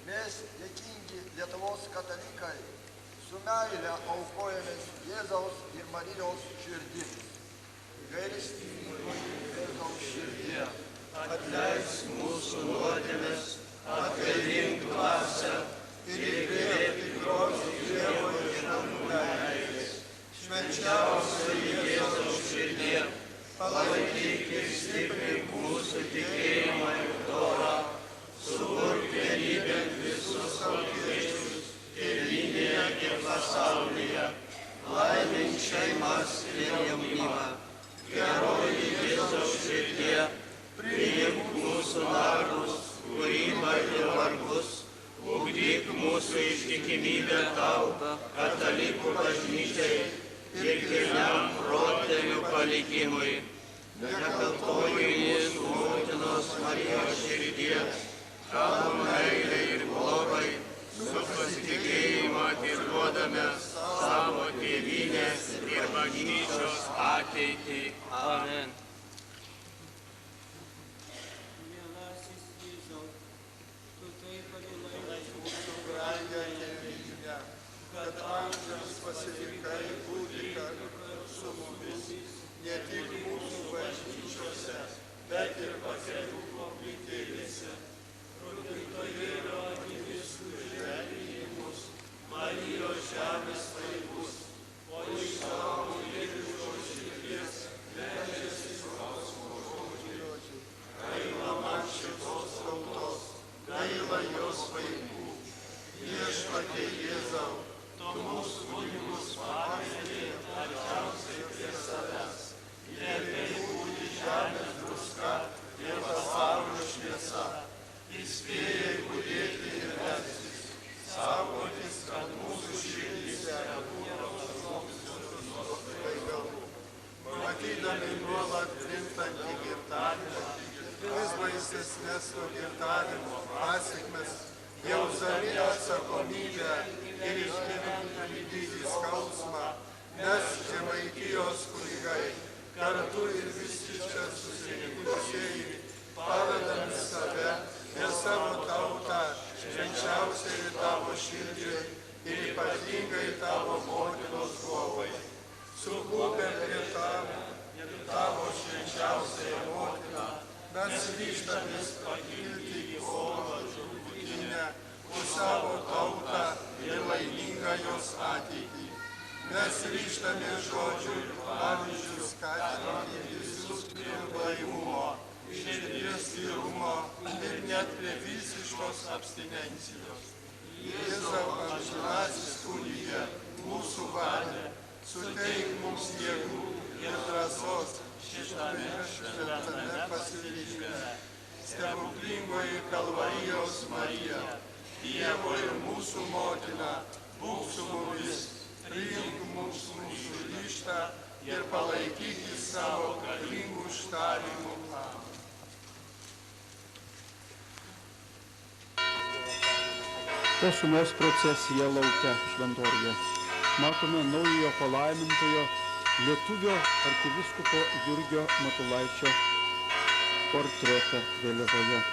Mes dėkingi Lietuvos katalikai su meile aukojamės Jėzaus ir Marijos širdims. Gailestingoji Jėzaus širdie, atleisk mūsų nuodėmes, atgaivink dvasią ir įkvėpk grožį Dievo ir namų meilės. Švenčiausioji Jėzaus širdie, palaikyk ir stiprink mūsų tikėjimą ir dorą, suburk vienybėn visus tautiečius tėvynėje ir pasaulyje, laimink šeimas ir jaunimą. Geroji Jėzaus širdie, priimk mūsų darbus, kūrybą ir vargus, ugdyk mūsų ištikimybę tau, katalikų bažnyčiai ir kilniam protėvių palikimui. Nekaltoji mūsų motinos Marijos širdies, tavo meilė ir globai, su pasitikėjimu atiduodame savo tėvynės ir bažnyčios ateitį. Amen. Mielasis Jėzau, tu taip pamilai mūsų brangią tėvynę, kad amžiams pasirinkai būti kartu su mumis, ne tik mūsų bažnyčiose, bet ir pakelių koplytėlėse. Rūpintojėlio akimis užvelgė mus, Marijos žemės vaikus, o iš savo dieviškos širdies veržiasi skausmo žodžiai. Gaila man šitos tautos, gaila jos vaikų. Viešpatie Jėzau, tu mūsų kunigus pavedė arčiausiai prie savęs. Liepei būti žemės druska ir pasaulio šviesa. Įspėjai budėti ir melstis, saugotis, kad mūsų širdyse nebūtų nuo svaigalų. Matydami nuolat krintantį girtavimą, vis baisesnes to girtavimo pasekmes, jausdami atsakomybę ir išgyvendami didį skausmą, mes Žemaitijos kunigai, kartu ir visi čia susirinkusieji, pavedame save ir savo tautą švenčiausiai tavo širdžiai ir ypatingai tavo motinos globai. Suklupę prie tavo švenčiausiąją motiną, mes ryžtamės pakilti į kovą žūtbūtinę už savo tautą ir laimingą jos ateitį. Mes ryžtamės žodžių ir pavyzdžių skatinti visus prie blaivumo, širdies tyrumo ir net prie visiškos abstinencijos. Jėzau amžinasis kunige, mūsų vade, suteik mums jėgų ir drąsos šitame šventame pasiryžime. Stebuklingoji Kalvarijos Marija, Dievo ir mūsų motina, būk su mumis, priimk mums mūsų ryžtą ir palaikyk į savo galingų štarimų. Viešumos procesija lauke šventoriuje. Matome naujojo palaimintojo lietuvio arkivyskupo Jurgio Matulaičio portretą vėliavoje.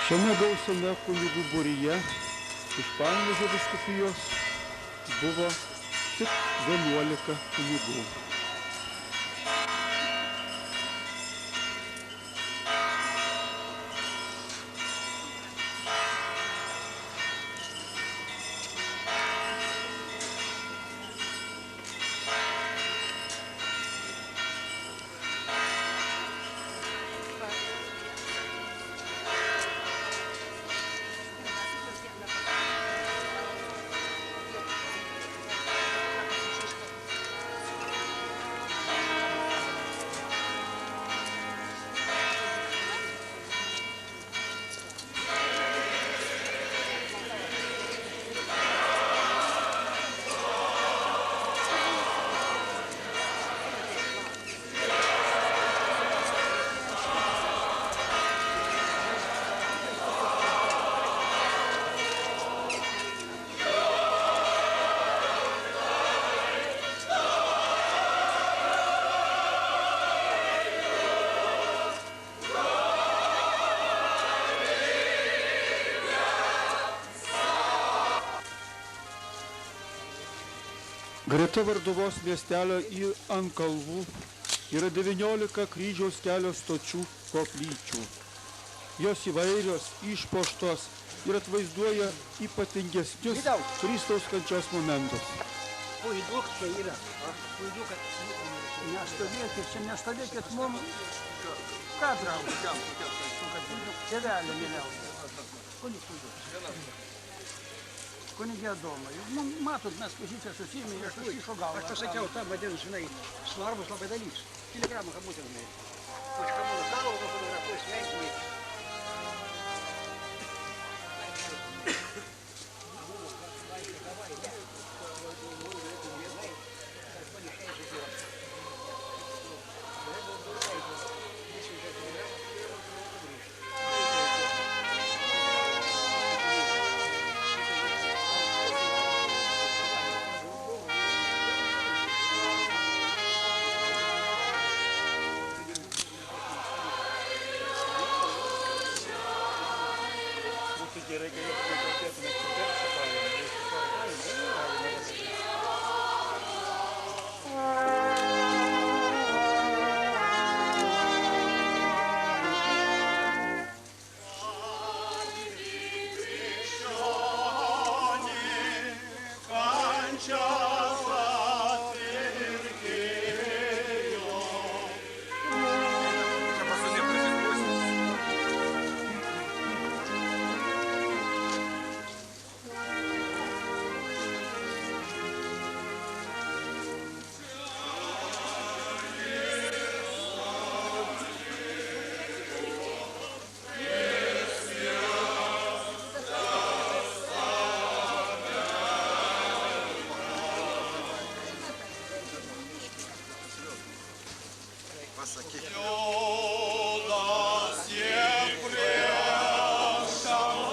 Šiame gausiame kunigų būryje iš Panevėžio vyskupijos buvo tik 11 kunigų. Greta Varduvos miestelio ant kalvų yra 19 kryžiaus kelio stočių koplyčių. Jos įvairios, išpuoštos ir atvaizduoja ypatingesnius Kristaus kančios momentus. Puiduk čia yra. Puiduk, nestovėkit, čia nestovėkit mums. Ką draugai? Tėvelė mieliausia. Kunigė Adomai. Matot, mes poziciją susijėmė ir aš išo galvą. Aš pasakiau, tą vadinu, žinai, svarbus labai dalyks. Kiligramų kabutė, žinai. Už kamūną galvą nufotografuoju smenkinį.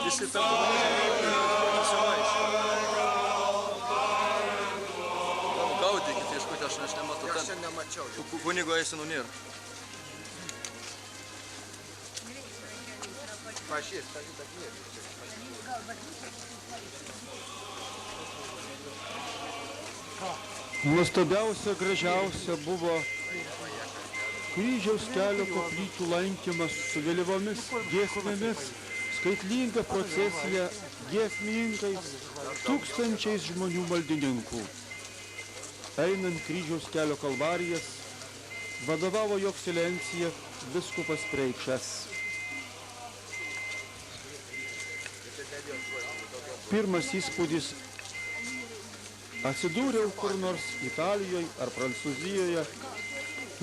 Visi per gaudykit, ieškoti, aš nematau. Aš čia nemačiau. Kunigo eisenų nėra. Pašys, Nuostabiausia, gražiausia buvo kryžiaus kelio koplyčių lankymas su vėliavomis giesmėmis, skaitlinga procesija giesmininkais, tūkstančiais žmonių maldininkų. Einant kryžiaus kelio kalvarijas, vadovavo jo ekscelencija vyskupas Preikšas. Pirmas įspūdis: atsidūriau kur nors Italijoje ar Prancūzijoje,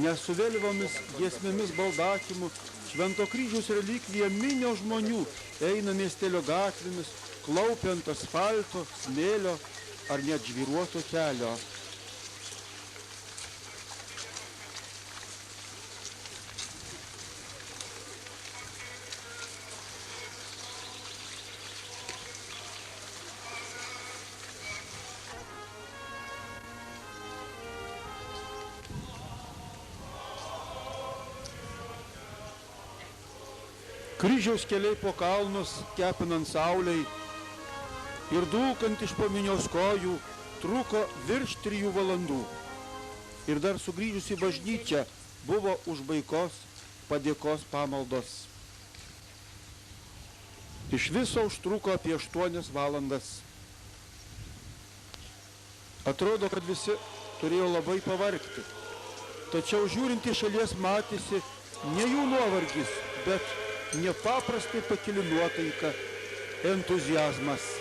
nes su vėliavomis giesmėmis baldakimu Švento kryžiaus relikvija minios žmonių eina miestelio gatvėmis, klaupiant asfalto, smėlio ar net žvyruoto kelio. Kryžiaus keliai po kalnus, kepinant sauliai ir dūkant iš po minios kojų, truko virš 3 valandų. Ir dar sugrįžus į bažnyčią buvo užbaigos padėkos pamaldos. Iš viso užtruko apie 8 valandas. Atrodo, kad visi turėjo labai pavargti. Tačiau žiūrint į šalies matėsi ne jų nuovargis, bet nepaprastai pakili nuotaika, entuziazmas.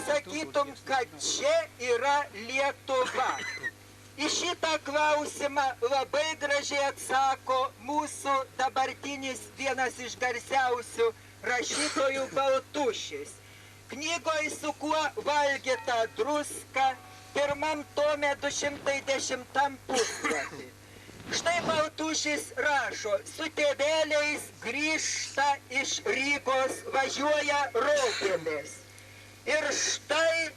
Sakytum, kad čia yra Lietuva. Į šitą klausimą labai gražiai atsako mūsų dabartinis vienas iš garsiausių rašytojų Baltušis. Knygoje Su kuo valgyta druska, 1 tome 210 puslapį. Štai Baltušis rašo, su tėveliais grįžta iš Rygos, važiuoja Rogėmis. Ir štai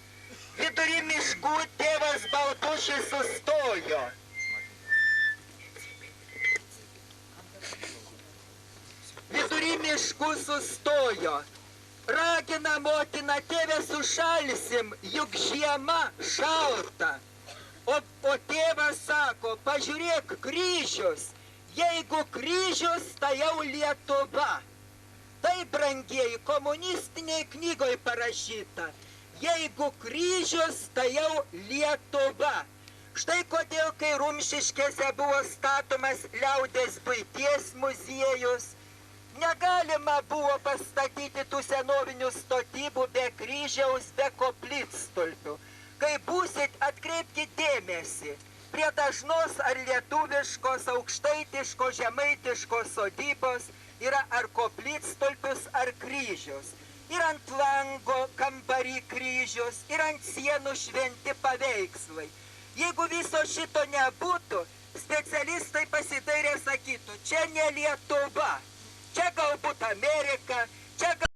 vidury miškų tėvas Baltušis sustojo. Vidury miškų sustojo. Ragina motina, tėve, sušalsim, juk žiema šalta. O tėvas sako, pažiūrėk, kryžius. Jeigu kryžius, tai jau Lietuva. Tai, brangieji, komunistiniai knygoje parašyta. Jeigu kryžius, tai jau Lietuva. Štai kodėl, kai Rumšiškėse buvo statomas liaudės buities muziejus, negalima buvo pastatyti tų senovinių statybų be kryžiaus, be koplytstulpių. Kai būsit, atkreipkite dėmesį, prie dažnos ar lietuviškos, aukštaitiškos, žemaitiškos sodybos yra ar koplytstulpius, ar kryžius. Ir ant lango kambarį kryžius, ir ant sienų šventi paveikslai. Jeigu viso šito nebūtų, specialistai pasidairę sakytų, čia ne Lietuva, čia galbūt Amerika, čia galbūt